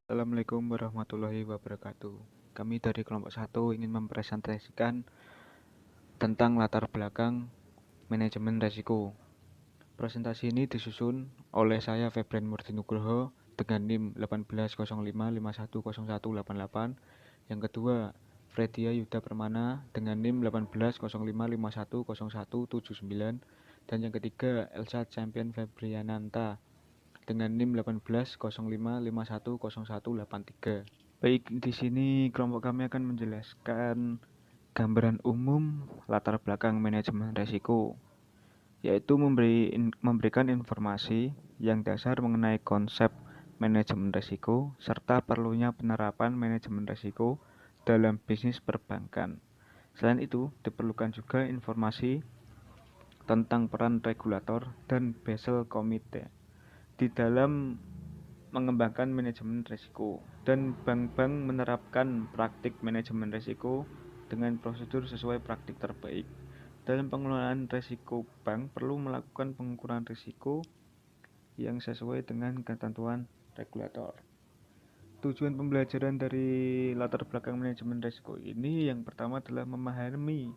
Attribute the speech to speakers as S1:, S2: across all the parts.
S1: Assalamualaikum warahmatullahi wabarakatuh. Kami dari kelompok 1 ingin mempresentasikan tentang latar belakang manajemen resiko. Presentasi ini disusun oleh saya Febren Murti Nugroho dengan NIM 1805510188. Yang kedua, Fredia Yuda Permana dengan NIM 1805510179. Dan yang ketiga, Elsa Champion Febriananta dengan NIM 1805510183. Baik, di sini kelompok kami akan menjelaskan gambaran umum latar belakang manajemen risiko, yaitu memberikan informasi yang dasar mengenai konsep manajemen risiko serta perlunya penerapan manajemen risiko dalam bisnis perbankan. Selain itu, diperlukan juga informasi tentang peran regulator dan Basel Committee di dalam mengembangkan manajemen risiko, dan bank-bank menerapkan praktik manajemen risiko dengan prosedur sesuai praktik terbaik. Dalam pengelolaan risiko, bank perlu melakukan pengukuran risiko yang sesuai dengan ketentuan regulator. Tujuan pembelajaran dari latar belakang manajemen risiko ini yang pertama adalah memahami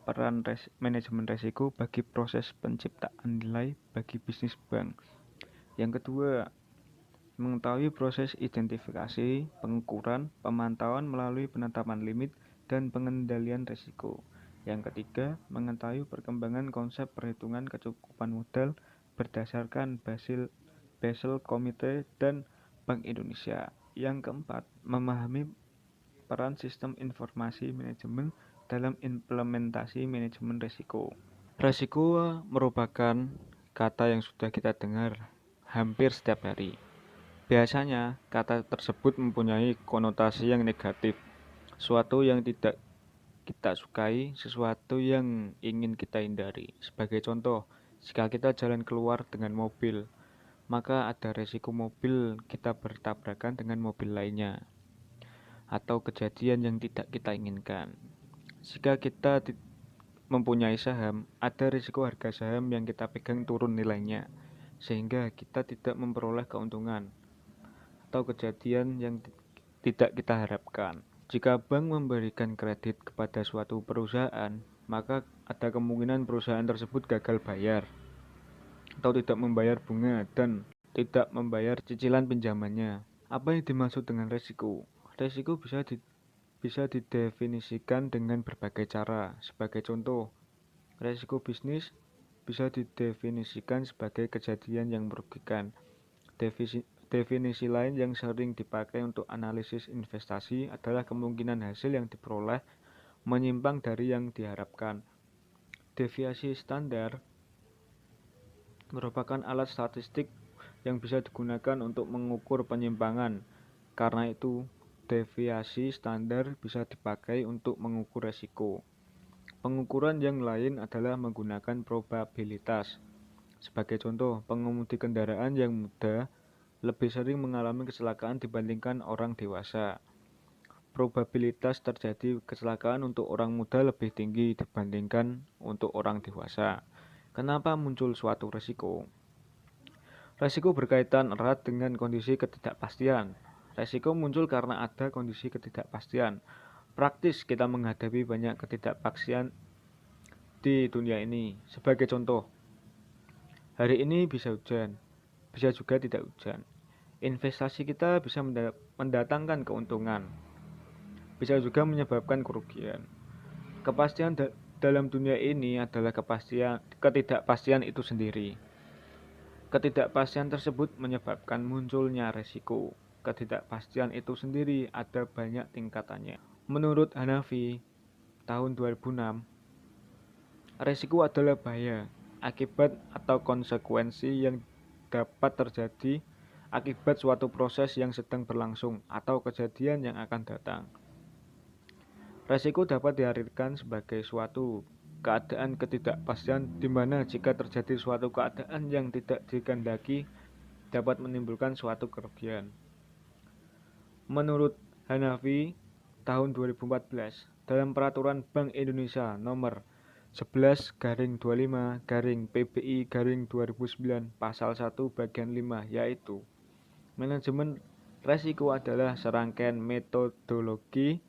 S1: peran manajemen risiko bagi proses penciptaan nilai bagi bisnis bank. Yang kedua, mengetahui proses identifikasi, pengukuran, pemantauan melalui penetapan limit, dan pengendalian risiko. Yang ketiga, mengetahui perkembangan konsep perhitungan kecukupan modal berdasarkan Basel Committee dan Bank Indonesia. Yang keempat, memahami peran sistem informasi manajemen dalam implementasi manajemen risiko. Risiko merupakan kata yang sudah kita dengar hampir setiap hari. Biasanya, kata tersebut mempunyai konotasi yang negatif, sesuatu yang tidak kita sukai, sesuatu yang ingin kita hindari. Sebagai contoh, jika kita jalan keluar dengan mobil, maka ada resiko mobil kita bertabrakan dengan mobil lainnya, atau kejadian yang tidak kita inginkan. Jika kita mempunyai saham, ada risiko harga saham yang kita pegang turun nilainya, sehingga kita tidak memperoleh keuntungan atau kejadian yang tidak kita harapkan. Jika bank memberikan kredit kepada suatu perusahaan, maka ada kemungkinan perusahaan tersebut gagal bayar atau tidak membayar bunga dan tidak membayar cicilan pinjamannya. Apa yang dimaksud dengan resiko? Resiko bisa didefinisikan dengan berbagai cara. Sebagai contoh, resiko bisnis bisa didefinisikan sebagai kejadian yang merugikan. Definisi lain yang sering dipakai untuk analisis investasi adalah kemungkinan hasil yang diperoleh menyimpang dari yang diharapkan. Deviasi standar merupakan alat statistik yang bisa digunakan untuk mengukur penyimpangan. Karena itu, deviasi standar bisa dipakai untuk mengukur resiko. Pengukuran yang lain adalah menggunakan probabilitas. Sebagai contoh, pengemudi kendaraan yang muda lebih sering mengalami kecelakaan dibandingkan orang dewasa. Probabilitas terjadi kecelakaan untuk orang muda lebih tinggi dibandingkan untuk orang dewasa. Kenapa muncul suatu risiko? Risiko berkaitan erat dengan kondisi ketidakpastian. Risiko muncul karena ada kondisi ketidakpastian. Praktis kita menghadapi banyak ketidakpastian di dunia ini. Sebagai contoh, hari ini bisa hujan, bisa juga tidak hujan. Investasi kita bisa mendatangkan keuntungan, bisa juga menyebabkan kerugian. Kepastian dalam dunia ini adalah ketidakpastian itu sendiri. Ketidakpastian tersebut menyebabkan munculnya resiko. Ketidakpastian itu sendiri ada banyak tingkatannya. Menurut Hanafi, tahun 2006, resiko adalah bahaya, akibat atau konsekuensi yang dapat terjadi akibat suatu proses yang sedang berlangsung atau kejadian yang akan datang. Resiko dapat diartikan sebagai suatu keadaan ketidakpastian di mana jika terjadi suatu keadaan yang tidak dikehendaki dapat menimbulkan suatu kerugian. Menurut Hanafi, tahun 2014, dalam Peraturan Bank Indonesia Nomor 11/25/PBI/2009 Pasal 1 Bagian 5, yaitu manajemen Resiko adalah serangkaian metodologi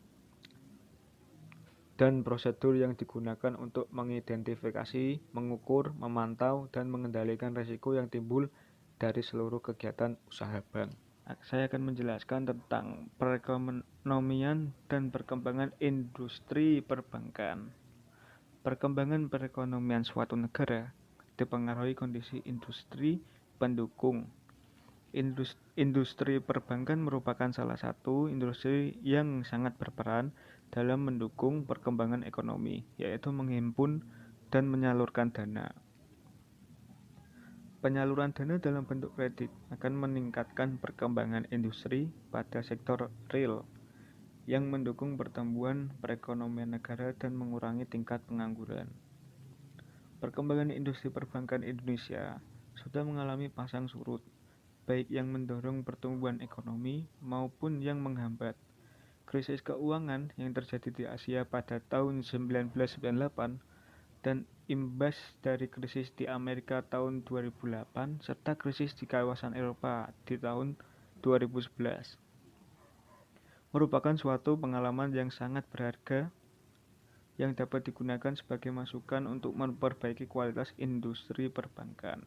S1: dan prosedur yang digunakan untuk mengidentifikasi, mengukur, memantau, dan mengendalikan resiko yang timbul dari seluruh kegiatan usaha bank. Saya akan menjelaskan tentang perekonomian dan perkembangan industri perbankan. Perkembangan perekonomian suatu negara dipengaruhi kondisi industri pendukung. Industri perbankan merupakan salah satu industri yang sangat berperan dalam mendukung perkembangan ekonomi, yaitu menghimpun dan menyalurkan dana. Penyaluran dana dalam bentuk kredit akan meningkatkan perkembangan industri pada sektor real yang mendukung pertumbuhan perekonomian negara dan mengurangi tingkat pengangguran. Perkembangan industri perbankan Indonesia sudah mengalami pasang surut, baik yang mendorong pertumbuhan ekonomi maupun yang menghambat. Krisis keuangan yang terjadi di Asia pada tahun 1998 dan imbas dari krisis di Amerika tahun 2008 serta krisis di kawasan Eropa di tahun 2011 merupakan suatu pengalaman yang sangat berharga yang dapat digunakan sebagai masukan untuk memperbaiki kualitas industri perbankan.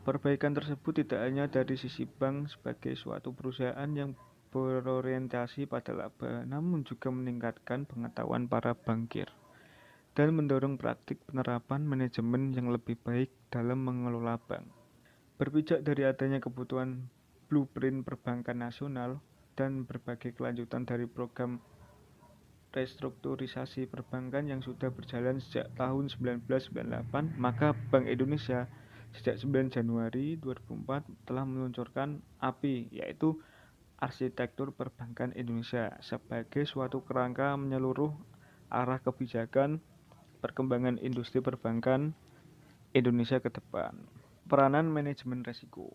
S1: Perbaikan tersebut tidak hanya dari sisi bank sebagai suatu perusahaan yang berorientasi pada laba, namun juga meningkatkan pengetahuan para bankir dan mendorong praktik penerapan manajemen yang lebih baik dalam mengelola bank. Berpijak dari adanya kebutuhan blueprint perbankan nasional dan berbagai kelanjutan dari program restrukturisasi perbankan yang sudah berjalan sejak tahun 1998, maka Bank Indonesia sejak 9 Januari 2004 telah meluncurkan API, yaitu Arsitektur Perbankan Indonesia, sebagai suatu kerangka menyeluruh arah kebijakan perkembangan industri perbankan Indonesia ke depan. Peranan manajemen risiko.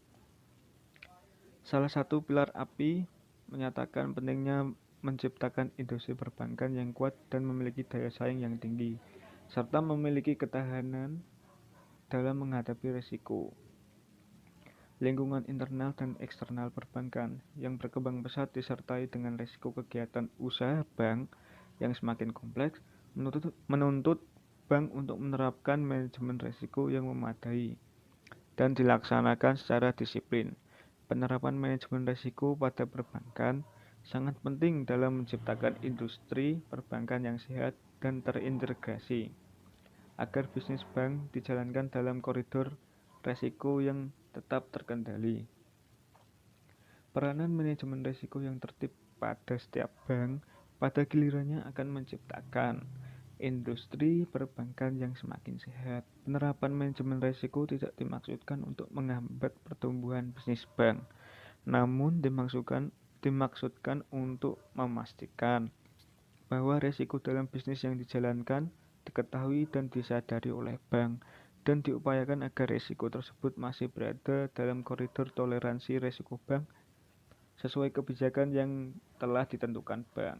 S1: Salah satu pilar API menyatakan pentingnya menciptakan industri perbankan yang kuat dan memiliki daya saing yang tinggi, serta memiliki ketahanan dalam menghadapi risiko. Lingkungan internal dan eksternal perbankan yang berkembang pesat disertai dengan risiko kegiatan usaha bank yang semakin kompleks menuntut bank untuk menerapkan manajemen risiko yang memadai dan dilaksanakan secara disiplin. Penerapan manajemen risiko pada perbankan sangat penting dalam menciptakan industri perbankan yang sehat dan terintegrasi, agar bisnis bank dijalankan dalam koridor risiko yang tetap terkendali. Peranan manajemen risiko yang tertib pada setiap bank pada gilirannya akan menciptakan industri perbankan yang semakin sehat. Penerapan manajemen risiko tidak dimaksudkan untuk menghambat pertumbuhan bisnis bank, namun dimaksudkan untuk memastikan bahwa risiko dalam bisnis yang dijalankan diketahui dan disadari oleh bank, dan diupayakan agar risiko tersebut masih berada dalam koridor toleransi risiko bank sesuai kebijakan yang telah ditentukan bank.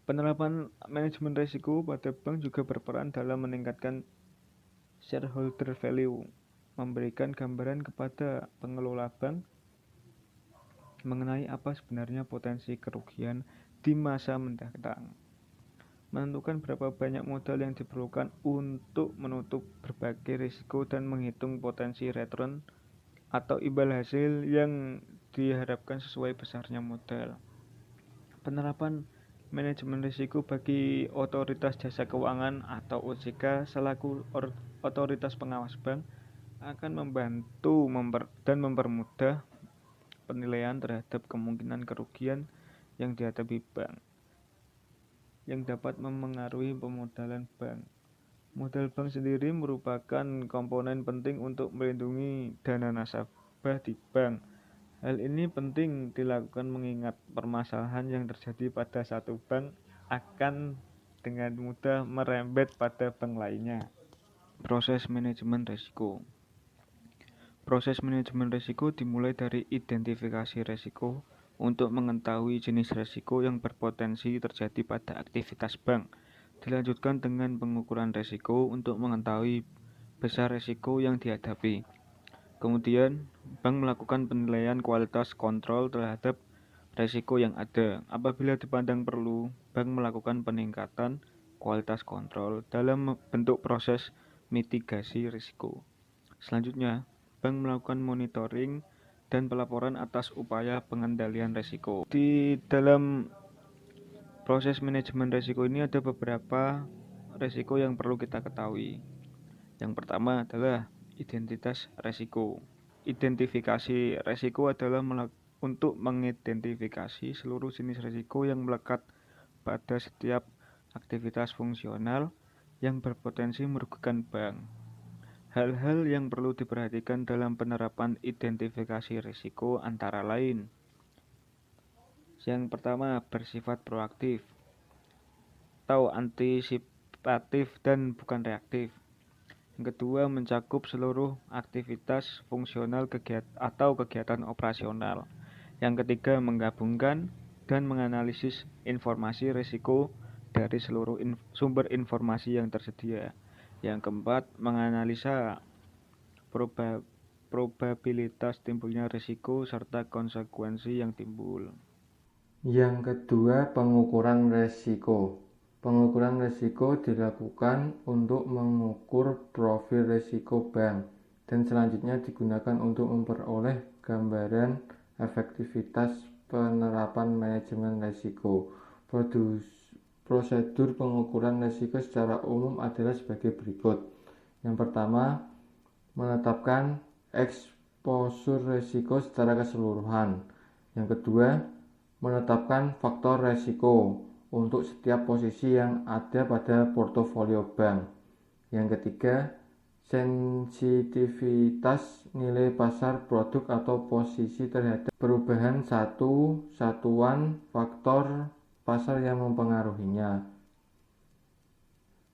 S1: Penerapan manajemen risiko pada bank juga berperan dalam meningkatkan shareholder value, memberikan gambaran kepada pengelola bank mengenai apa sebenarnya potensi kerugian di masa mendatang, menentukan berapa banyak modal yang diperlukan untuk menutup berbagai risiko dan menghitung potensi return atau imbal hasil yang diharapkan sesuai besarnya modal. Penerapan manajemen risiko bagi otoritas jasa keuangan atau OJK selaku otoritas pengawas bank akan membantu dan mempermudah penilaian terhadap kemungkinan kerugian yang dihadapi bank yang dapat memengaruhi pemodalan bank. Modal bank sendiri merupakan komponen penting untuk melindungi dana nasabah di bank. Hal ini penting dilakukan mengingat permasalahan yang terjadi pada satu bank akan dengan mudah merembet pada bank lainnya. Proses manajemen risiko. Proses manajemen risiko dimulai dari identifikasi risiko untuk mengetahui jenis risiko yang berpotensi terjadi pada aktivitas bank. Dilanjutkan dengan pengukuran risiko untuk mengetahui besar risiko yang dihadapi. Kemudian, bank melakukan penilaian kualitas kontrol terhadap resiko yang ada. Apabila dipandang perlu, bank melakukan peningkatan kualitas kontrol dalam bentuk proses mitigasi risiko. Selanjutnya, bank melakukan monitoring dan pelaporan atas upaya pengendalian risiko. Di dalam proses manajemen risiko ini ada beberapa risiko yang perlu kita ketahui. Yang pertama adalah identitas risiko. Identifikasi risiko adalah untuk mengidentifikasi seluruh jenis risiko yang melekat pada setiap aktivitas fungsional yang berpotensi merugikan bank. Hal-hal yang perlu diperhatikan dalam penerapan identifikasi risiko antara lain. Yang pertama, bersifat proaktif atau antisipatif dan bukan reaktif. Yang kedua, mencakup seluruh aktivitas fungsional atau kegiatan operasional. Yang ketiga, menggabungkan dan menganalisis informasi risiko dari seluruh sumber informasi yang tersedia. Yang keempat, menganalisa probabilitas timbulnya risiko serta konsekuensi yang timbul.
S2: Yang kedua, pengukuran risiko. Pengukuran risiko dilakukan untuk mengukur profil risiko bank dan selanjutnya digunakan untuk memperoleh gambaran efektivitas penerapan manajemen risiko. Prosedur pengukuran risiko secara umum adalah sebagai berikut. Yang pertama, menetapkan eksposur risiko secara keseluruhan. Yang kedua, menetapkan faktor risiko untuk setiap posisi yang ada pada portofolio bank. Yang ketiga, sensitivitas nilai pasar produk atau posisi terhadap perubahan satu satuan faktor pasar yang mempengaruhinya,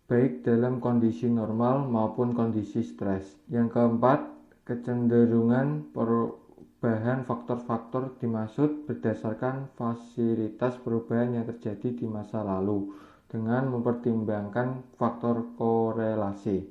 S2: baik dalam kondisi normal maupun kondisi stres. Yang keempat, kecenderungan perubahan faktor-faktor dimaksud berdasarkan fasilitas perubahan yang terjadi di masa lalu dengan mempertimbangkan faktor korelasi.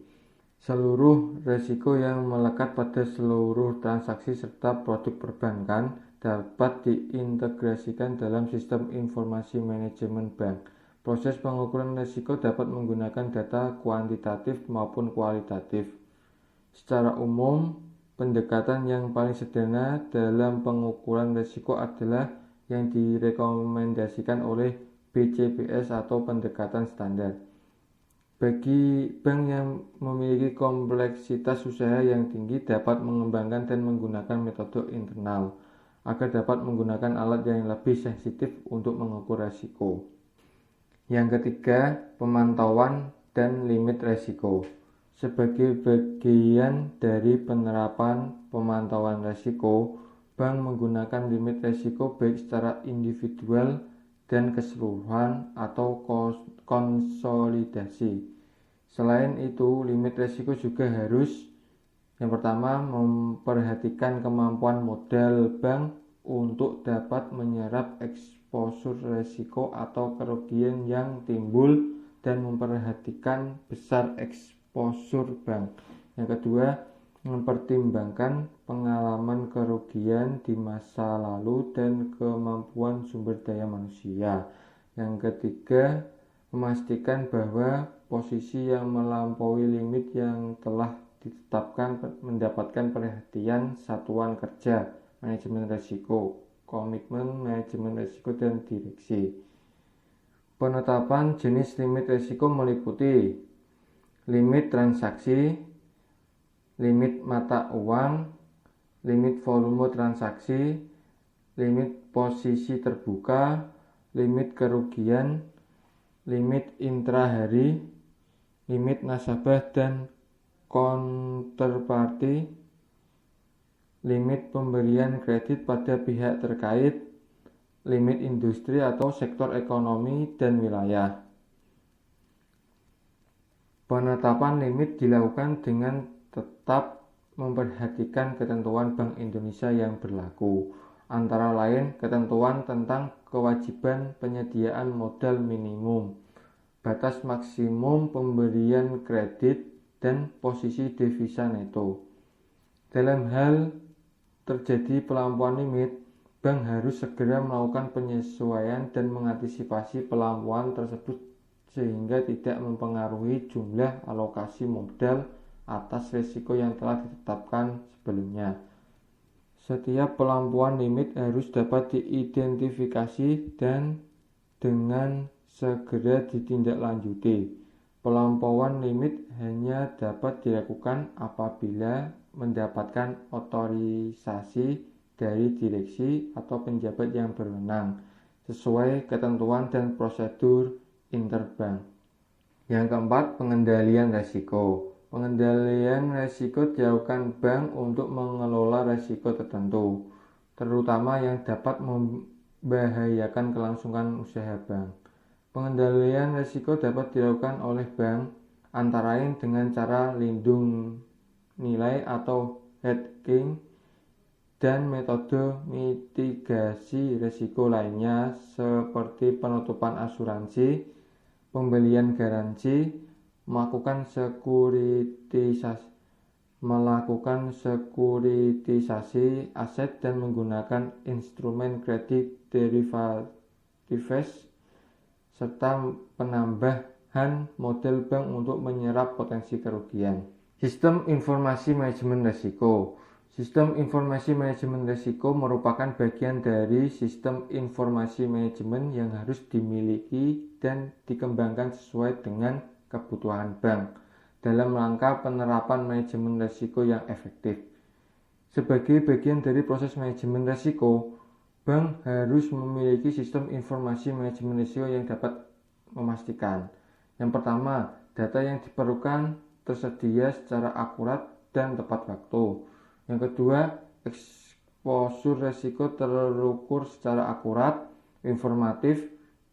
S2: Seluruh risiko yang melekat pada seluruh transaksi serta produk perbankan dapat diintegrasikan dalam sistem informasi manajemen bank. Proses pengukuran risiko dapat menggunakan data kuantitatif maupun kualitatif. Secara umum, pendekatan yang paling sederhana dalam pengukuran risiko adalah yang direkomendasikan oleh BCBS atau pendekatan standar. Bagi bank yang memiliki kompleksitas usaha yang tinggi dapat mengembangkan dan menggunakan metode internal agar dapat menggunakan alat yang lebih sensitif untuk mengukur risiko. Yang ketiga, pemantauan dan limit risiko. Sebagai bagian dari penerapan pemantauan risiko, bank menggunakan limit risiko baik secara individual dan keseluruhan atau konsolidasi. Selain itu, limit risiko juga harus yang pertama memperhatikan kemampuan modal bank untuk dapat menyerap eksposur risiko atau kerugian yang timbul dan memperhatikan besar eksposur bank. Yang kedua, mempertimbangkan pengalaman kerugian di masa lalu dan kemampuan sumber daya manusia. Yang ketiga, memastikan bahwa posisi yang melampaui limit yang telah ditetapkan mendapatkan perhatian satuan kerja manajemen risiko, komitmen manajemen risiko dan direksi. Penetapan jenis limit risiko meliputi limit transaksi, limit mata uang, limit volume transaksi, limit posisi terbuka, limit kerugian, limit intrahari, limit nasabah dan counterparty, limit pemberian kredit pada pihak terkait, limit industri atau sektor ekonomi dan wilayah. Penetapan limit dilakukan dengan tetap memperhatikan ketentuan Bank Indonesia yang berlaku, antara lain ketentuan tentang kewajiban penyediaan modal minimum, batas maksimum pemberian kredit, dan posisi devisa neto. Dalam hal terjadi pelampuan limit, bank harus segera melakukan penyesuaian dan mengantisipasi pelampuan tersebut sehingga tidak mempengaruhi jumlah alokasi modal atas risiko yang telah ditetapkan sebelumnya. Setiap pelampuan limit harus dapat diidentifikasi dan dengan segera ditindaklanjuti. Pelampauan limit hanya dapat dilakukan apabila mendapatkan otorisasi dari direksi atau penjabat yang berwenang sesuai ketentuan dan prosedur interbank. Yang keempat, pengendalian risiko. Pengendalian risiko dilakukan bank untuk mengelola risiko tertentu, terutama yang dapat membahayakan kelangsungan usaha bank. Pengendalian risiko dapat dilakukan oleh bank antara lain dengan cara lindung nilai atau hedging dan metode mitigasi risiko lainnya seperti penutupan asuransi, pembelian garansi, melakukan sekuritisasi aset dan menggunakan instrumen kredit derivatives serta penambahan model bank untuk menyerap potensi kerugian. Sistem informasi manajemen risiko. Sistem informasi manajemen risiko merupakan bagian dari sistem informasi manajemen yang harus dimiliki dan dikembangkan sesuai dengan kebutuhan bank dalam rangka penerapan manajemen risiko yang efektif. Sebagai bagian dari proses manajemen risiko, bank harus memiliki sistem informasi manajemen risiko yang dapat memastikan. Yang pertama, data yang diperlukan tersedia secara akurat dan tepat waktu. Yang kedua, eksposur risiko terukur secara akurat, informatif,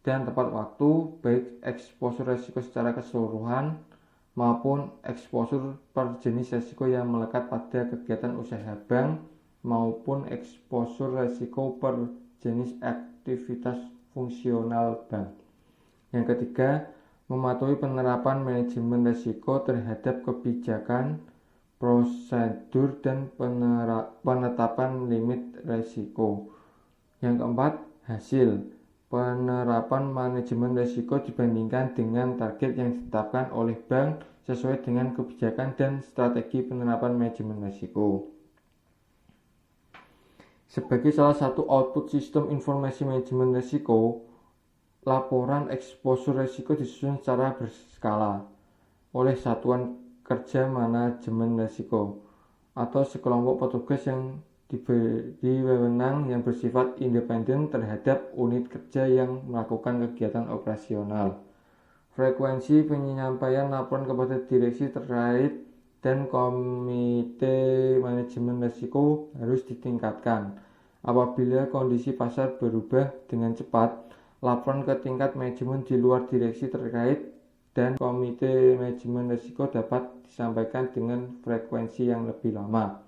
S2: dan tepat waktu, baik eksposur risiko secara keseluruhan maupun eksposur per jenis risiko yang melekat pada kegiatan usaha bank maupun eksposur risiko per jenis aktivitas fungsional bank. Yang ketiga, mematuhi penerapan manajemen risiko terhadap kebijakan, prosedur, dan penetapan limit risiko. Yang keempat, hasil penerapan manajemen risiko dibandingkan dengan target yang ditetapkan oleh bank sesuai dengan kebijakan dan strategi penerapan manajemen risiko. Sebagai salah satu output sistem informasi manajemen risiko, laporan eksposur risiko disusun secara berskala oleh satuan kerja manajemen risiko atau sekelompok petugas yang diberi wewenang yang bersifat independen terhadap unit kerja yang melakukan kegiatan operasional. Frekuensi penyampaian laporan kepada direksi terkait dan komite manajemen risiko harus ditingkatkan. Apabila kondisi pasar berubah dengan cepat, laporan ke tingkat manajemen di luar direksi terkait dan komite manajemen risiko dapat disampaikan dengan frekuensi yang lebih lama.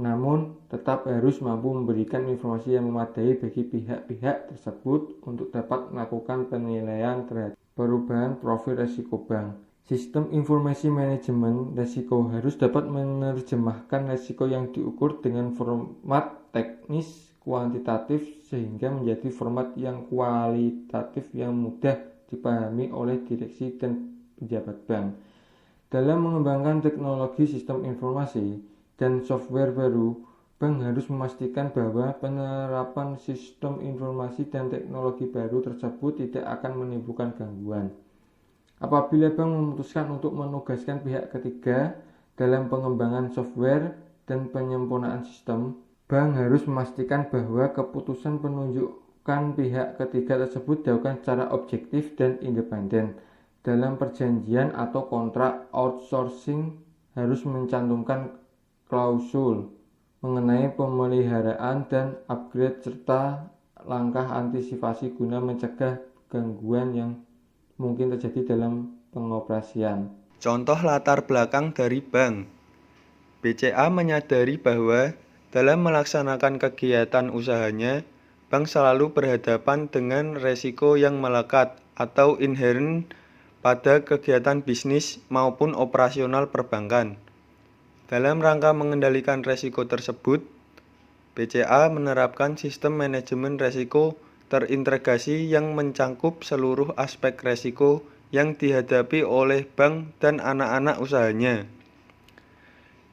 S2: Namun, tetap harus mampu memberikan informasi yang memadai bagi pihak-pihak tersebut untuk dapat melakukan penilaian terhadap perubahan profil risiko bank. Sistem informasi manajemen risiko harus dapat menerjemahkan risiko yang diukur dengan format teknis kuantitatif sehingga menjadi format yang kualitatif yang mudah dipahami oleh direksi dan pejabat bank. Dalam mengembangkan teknologi sistem informasi dan software baru, bank harus memastikan bahwa penerapan sistem informasi dan teknologi baru tersebut tidak akan menimbulkan gangguan. Apabila bank memutuskan untuk menugaskan pihak ketiga dalam pengembangan software dan penyempurnaan sistem, bank harus memastikan bahwa keputusan penunjukan pihak ketiga tersebut dilakukan secara objektif dan independen. Dalam perjanjian atau kontrak outsourcing harus mencantumkan klausul mengenai pemeliharaan dan upgrade serta langkah antisipasi guna mencegah gangguan yang mungkin terjadi dalam pengoperasian.
S3: Contoh latar belakang dari bank. BCA menyadari bahwa dalam melaksanakan kegiatan usahanya, bank selalu berhadapan dengan resiko yang melekat atau inherent pada kegiatan bisnis maupun operasional perbankan. Dalam rangka mengendalikan resiko tersebut, BCA menerapkan sistem manajemen resiko terintegrasi yang mencangkup seluruh aspek resiko yang dihadapi oleh bank dan anak-anak usahanya.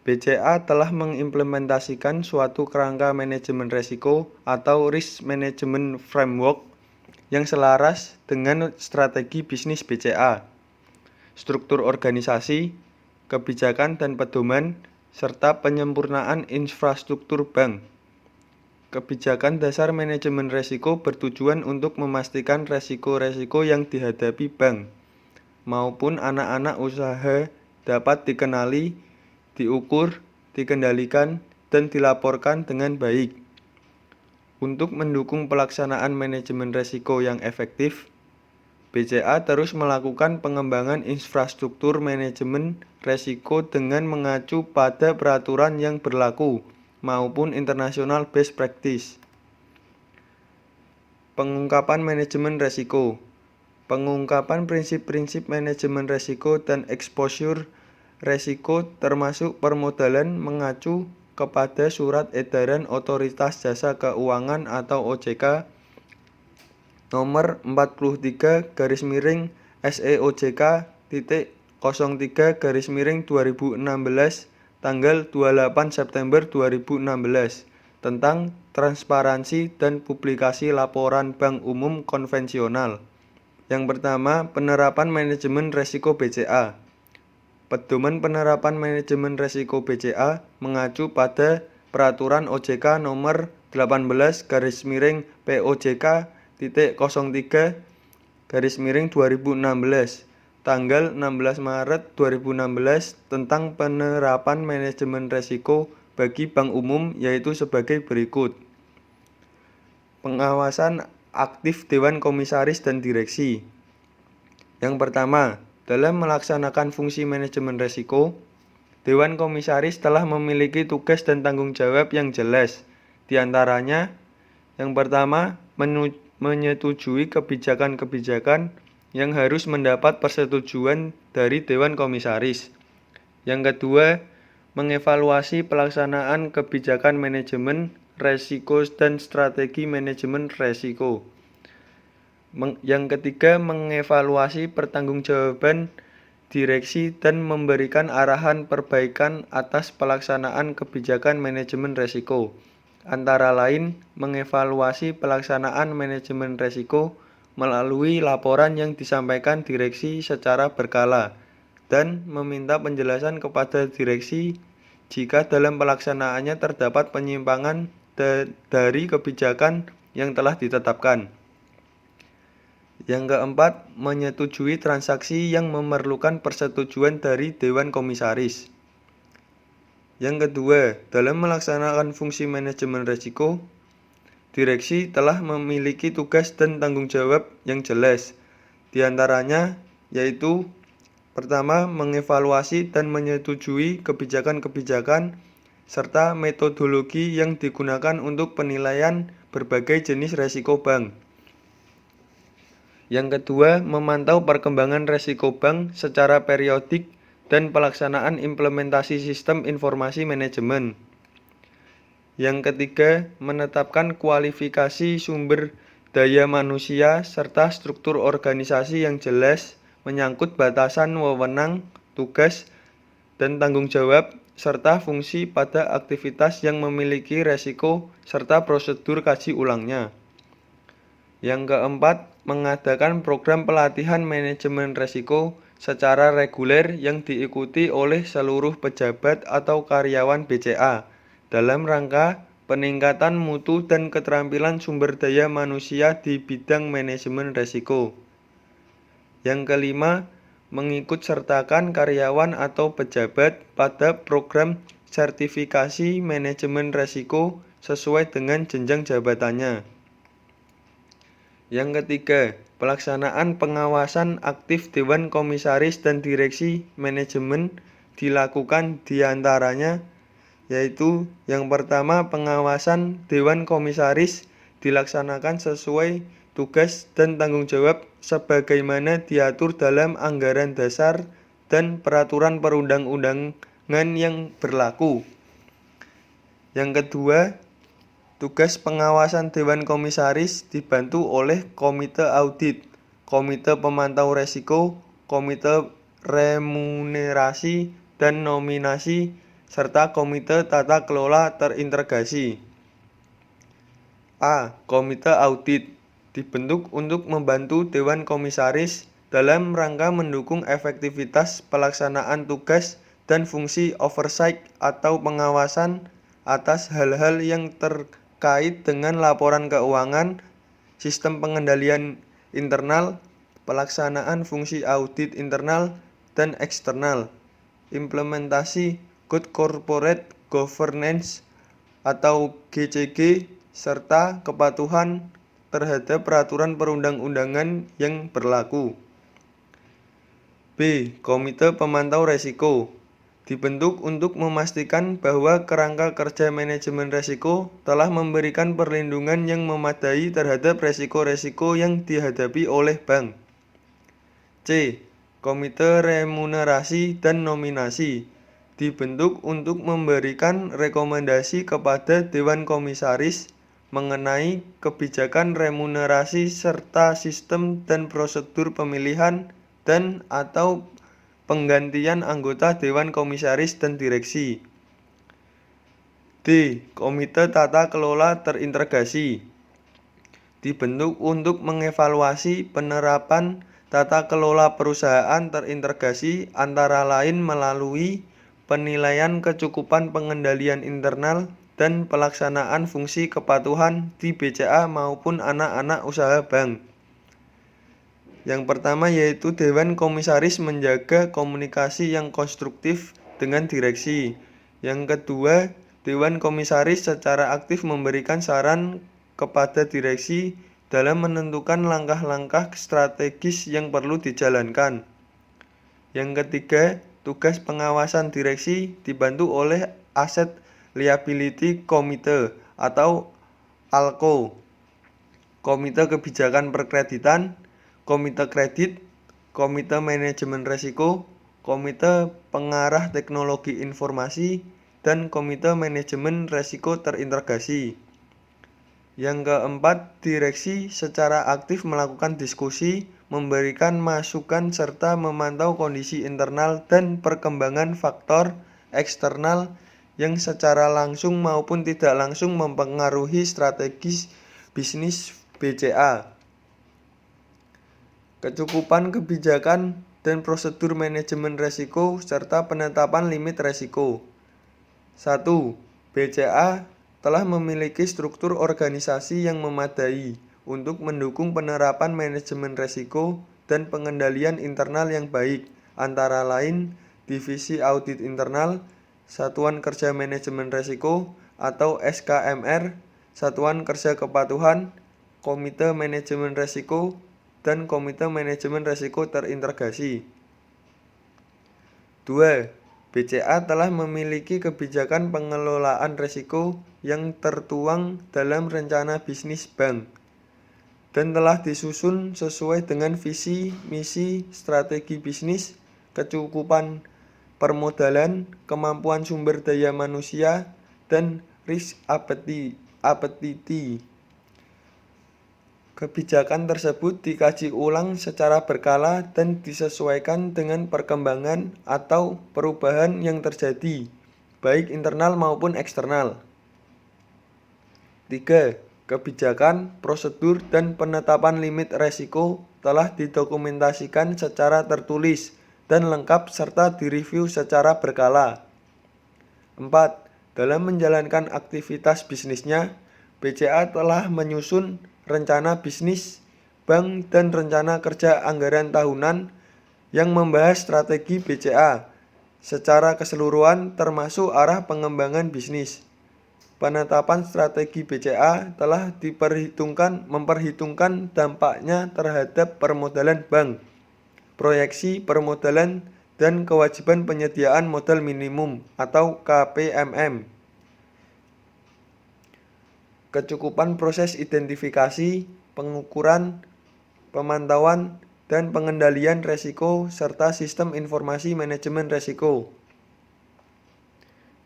S3: BCA telah mengimplementasikan suatu kerangka manajemen resiko atau risk management framework yang selaras dengan strategi bisnis BCA, struktur organisasi, kebijakan dan pedoman, serta penyempurnaan infrastruktur bank. Kebijakan dasar manajemen resiko bertujuan untuk memastikan resiko-resiko yang dihadapi bank maupun anak-anak usaha dapat dikenali, diukur, dikendalikan, dan dilaporkan dengan baik. Untuk mendukung pelaksanaan manajemen resiko yang efektif, BCA terus melakukan pengembangan infrastruktur manajemen resiko dengan mengacu pada peraturan yang berlaku maupun international best practice. Pengungkapan manajemen resiko. Pengungkapan prinsip-prinsip manajemen resiko dan exposure resiko termasuk permodalan mengacu kepada Surat Edaran Otoritas Jasa Keuangan atau OJK nomor 43/SEOJK.03/2016 tanggal 28 September 2016 tentang transparansi dan publikasi laporan bank umum konvensional. Yang pertama, penerapan manajemen resiko BCA. Pedoman penerapan manajemen resiko BCA mengacu pada Peraturan OJK nomor 18/POJK.03/2016 tanggal 16 Maret 2016 tentang penerapan manajemen resiko bagi bank umum, yaitu sebagai berikut. Pengawasan aktif Dewan Komisaris dan Direksi. Yang pertama, dalam melaksanakan fungsi manajemen resiko, Dewan Komisaris telah memiliki tugas dan tanggung jawab yang jelas. Di antaranya, yang pertama, menyetujui kebijakan-kebijakan yang harus mendapat persetujuan dari Dewan Komisaris. Yang kedua, mengevaluasi pelaksanaan kebijakan manajemen resiko dan strategi manajemen resiko. Yang ketiga, mengevaluasi pertanggungjawaban direksi dan memberikan arahan perbaikan atas pelaksanaan kebijakan manajemen resiko. Antara lain, mengevaluasi pelaksanaan manajemen resiko melalui laporan yang disampaikan direksi secara berkala dan meminta penjelasan kepada direksi jika dalam pelaksanaannya terdapat penyimpangan dari kebijakan yang telah ditetapkan. Yang keempat, menyetujui transaksi yang memerlukan persetujuan dari Dewan Komisaris. Yang kedua, dalam melaksanakan fungsi manajemen risiko, direksi telah memiliki tugas dan tanggung jawab yang jelas. Di antaranya yaitu pertama, mengevaluasi dan menyetujui kebijakan-kebijakan serta metodologi yang digunakan untuk penilaian berbagai jenis risiko bank. Yang kedua, memantau perkembangan risiko bank secara periodik dan pelaksanaan implementasi sistem informasi manajemen. Yang ketiga, menetapkan kualifikasi sumber daya manusia serta struktur organisasi yang jelas menyangkut batasan wewenang, tugas, dan tanggung jawab, serta fungsi pada aktivitas yang memiliki resiko serta prosedur kaji ulangnya. Yang keempat, mengadakan program pelatihan manajemen risiko secara reguler yang diikuti oleh seluruh pejabat atau karyawan BCA dalam rangka peningkatan mutu dan keterampilan sumber daya manusia di bidang manajemen risiko. Yang kelima, mengikut sertakan karyawan atau pejabat pada program sertifikasi manajemen risiko sesuai dengan jenjang jabatannya. Yang ketiga, pelaksanaan pengawasan aktif Dewan Komisaris dan Direksi Manajemen dilakukan diantaranya yaitu yang pertama, pengawasan Dewan Komisaris dilaksanakan sesuai tugas dan tanggung jawab sebagaimana diatur dalam anggaran dasar dan peraturan perundang-undangan yang berlaku. Yang kedua, tugas pengawasan Dewan Komisaris dibantu oleh Komite Audit, Komite Pemantau Resiko, Komite Remunerasi dan Nominasi, serta Komite Tata Kelola Terintegrasi. A. Komite Audit dibentuk untuk membantu Dewan Komisaris dalam rangka mendukung efektivitas pelaksanaan tugas dan fungsi oversight atau pengawasan atas hal-hal yang terkait dengan laporan keuangan, sistem pengendalian internal, pelaksanaan fungsi audit internal dan eksternal, implementasi Good Corporate Governance atau GCG, serta kepatuhan terhadap peraturan perundang-undangan yang berlaku. B. Komite Pemantau Resiko dibentuk untuk memastikan bahwa kerangka kerja manajemen resiko telah memberikan perlindungan yang memadai terhadap resiko-resiko yang dihadapi oleh bank. C. Komite Remunerasi dan Nominasi dibentuk untuk memberikan rekomendasi kepada Dewan Komisaris mengenai kebijakan remunerasi serta sistem dan prosedur pemilihan dan atau penggantian anggota Dewan Komisaris dan Direksi. D. Komite Tata Kelola Terintegrasi dibentuk untuk mengevaluasi penerapan tata kelola perusahaan terintegrasi antara lain melalui penilaian kecukupan pengendalian internal dan pelaksanaan fungsi kepatuhan di BCA maupun anak-anak usaha bank. Yang pertama yaitu Dewan Komisaris menjaga komunikasi yang konstruktif dengan direksi. Yang kedua, Dewan Komisaris secara aktif memberikan saran kepada direksi dalam menentukan langkah-langkah strategis yang perlu dijalankan. Yang ketiga, tugas pengawasan direksi dibantu oleh Asset Liability Committee atau ALCO, Komite Kebijakan Perkreditan, Komite Kredit, Komite Manajemen Resiko, Komite Pengarah Teknologi Informasi, dan Komite Manajemen Resiko Terintegrasi. Yang keempat, direksi secara aktif melakukan diskusi, memberikan masukan serta memantau kondisi internal dan perkembangan faktor eksternal yang secara langsung maupun tidak langsung mempengaruhi strategi bisnis BCA. Kecukupan kebijakan dan prosedur manajemen resiko serta penetapan limit resiko. 1. BCA telah memiliki struktur organisasi yang memadai untuk mendukung penerapan manajemen resiko dan pengendalian internal yang baik, antara lain Divisi Audit Internal, Satuan Kerja Manajemen Resiko atau SKMR, Satuan Kerja Kepatuhan, Komite Manajemen Resiko, dan Komite Manajemen Resiko Terintegrasi. 2. BCA telah memiliki kebijakan pengelolaan resiko yang tertuang dalam rencana bisnis bank dan telah disusun sesuai dengan visi, misi, strategi bisnis, kecukupan permodalan, kemampuan sumber daya manusia, dan risk appetite. Kebijakan tersebut dikaji ulang secara berkala dan disesuaikan dengan perkembangan atau perubahan yang terjadi, baik internal maupun eksternal. 3. Kebijakan, prosedur, dan penetapan limit resiko telah didokumentasikan secara tertulis dan lengkap serta direview secara berkala. 4. Dalam menjalankan aktivitas bisnisnya, BCA telah menyusun rencana bisnis bank dan rencana kerja anggaran tahunan yang membahas strategi BCA secara keseluruhan termasuk arah pengembangan bisnis. Penetapan strategi BCA telah memperhitungkan dampaknya terhadap permodalan bank, proyeksi permodalan, dan kewajiban penyediaan modal minimum atau KPMM. Kecukupan proses identifikasi, pengukuran, pemantauan, dan pengendalian resiko serta sistem informasi manajemen resiko.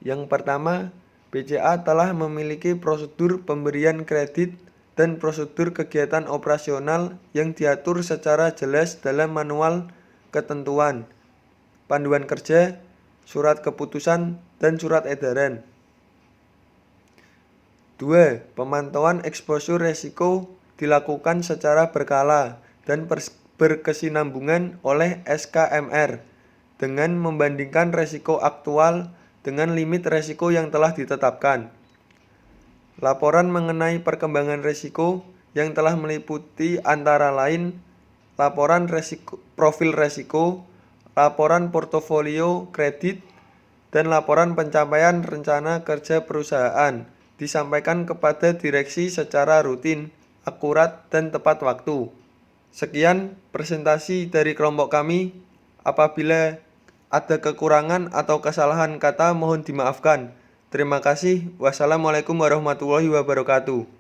S3: Yang pertama, BCA telah memiliki prosedur pemberian kredit dan prosedur kegiatan operasional yang diatur secara jelas dalam manual ketentuan, panduan kerja, surat keputusan, dan surat edaran. 2. Pemantauan eksposur resiko dilakukan secara berkala dan berkesinambungan oleh SKMR dengan membandingkan resiko aktual dengan limit resiko yang telah ditetapkan. Laporan mengenai perkembangan resiko yang telah meliputi antara lain laporan resiko, profil resiko, laporan portofolio kredit, dan laporan pencapaian rencana kerja perusahaan disampaikan kepada direksi secara rutin, akurat, dan tepat waktu. Sekian presentasi dari kelompok kami. Apabila ada kekurangan atau kesalahan kata mohon dimaafkan. Terima kasih. Wassalamualaikum warahmatullahi wabarakatuh.